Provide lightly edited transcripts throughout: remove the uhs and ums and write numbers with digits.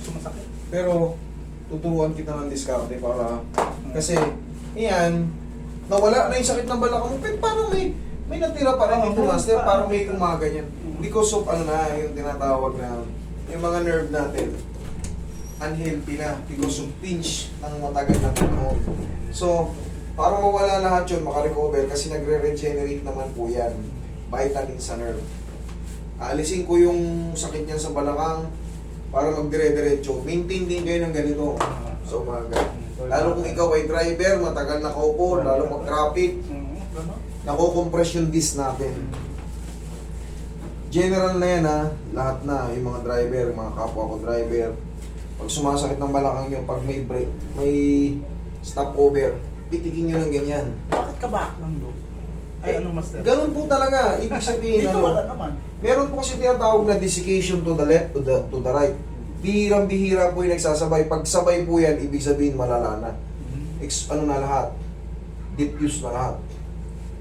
sumasakit. Pero, tuturuan kita ng diskarte para, kasi, iyan, nawala na yung sakit ng balakang mo, pero parang may natira pa rin dito, master, parang may kumaganyan. Because of, ano na, yung tinatawag na, yung mga nerve natin, unhealthy na, because of pinch ng matagal na panahon. So, para mawala lahat yun, makarecover, kasi nagre-regenerate naman po yan, vitamin sa nerve. Aalisin ko yung sakit niyan sa balakang, para magdire-diretso. Maintain din kayo ng ganito. So, lalo kung ikaw ay driver, matagal nakaupo, lalo mag-traffic, nako-compress yung disc natin. General na yan ha, lahat na, yung mga driver, yung mga kapwa ko driver. Pag sumasakit ng balakang nyo, pag may break, may stopover, pitikin nyo ng ganyan. Bakit ka back lang doon? Ay, ano master? Ganun po talaga, ibig sabihin, Dito wala naman. meron po kasi tinatawag na desiccation to the left, to the right. Bihirang-bihira po yung nagsasabay. Pag sabay po yan, ibig sabihin malala na. Ano na lahat? Diffuse na lahat.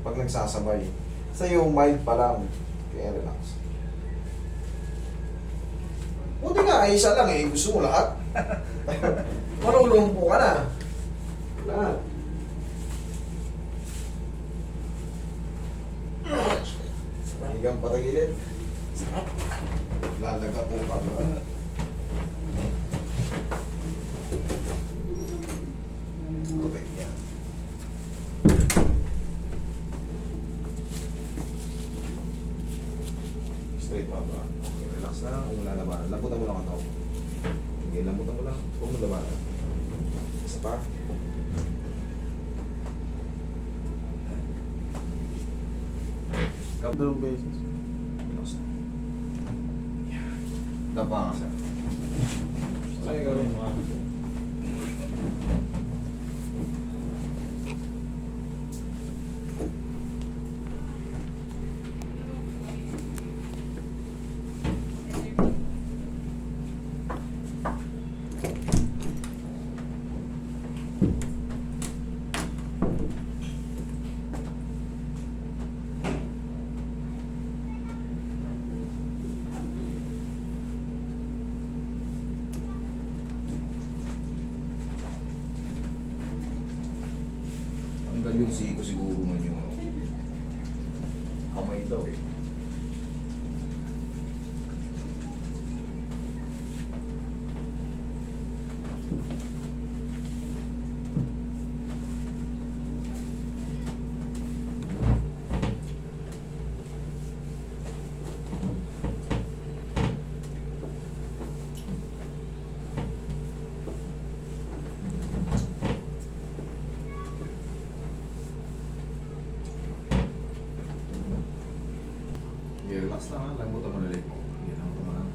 Pag nagsasabay. Sa'yo, mild pa lang. Kaya relax. Buti nga, ay isa lang eh. Gusto mo lahat. Marulong po ka na. Lahat. Higang patagilid. Lalaga po ka. Okay, yan. Straight pa ba? Okay, relax na lang. Kung wala labanan. Lambutan mo lang ang tao. Okay, lambutan mo lang. Huwag mo labanan. Isa pa. Dalawang beses. Relax na. Yan. Dapa ka sir. Ay, gawin mo. Tanggal yung siko siguro man yung kamay daw eh. Relax lang ha, lambutan mo na leg mo. Yan mo naman.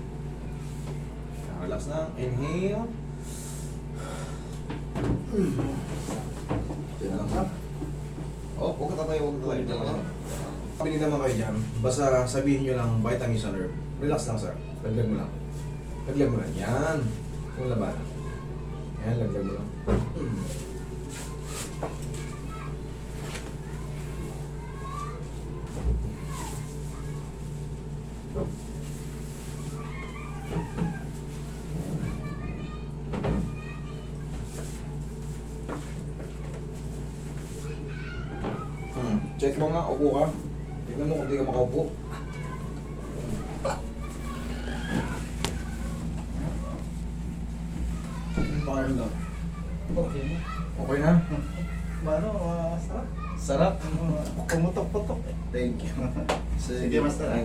Relax lang, inhale. Yan lang ha. Oh, huwag ka tatayo, huwag ka tatayo. Diyan lang. Pabili naman kayo dyan, basta sabihin nyo lang vitamin sa nerve. Relax lang sir, laglag mo lang. Laglag mo lang, yan. Yung laban. Yan, laglag mo lang. Check mo nga, upo ka. Tignan mo kung di ka makaupo. Parang lang. Okay na. Okay na? Mano, sarap. Sarap. Pumutok-putok. Thank you. Sige, master.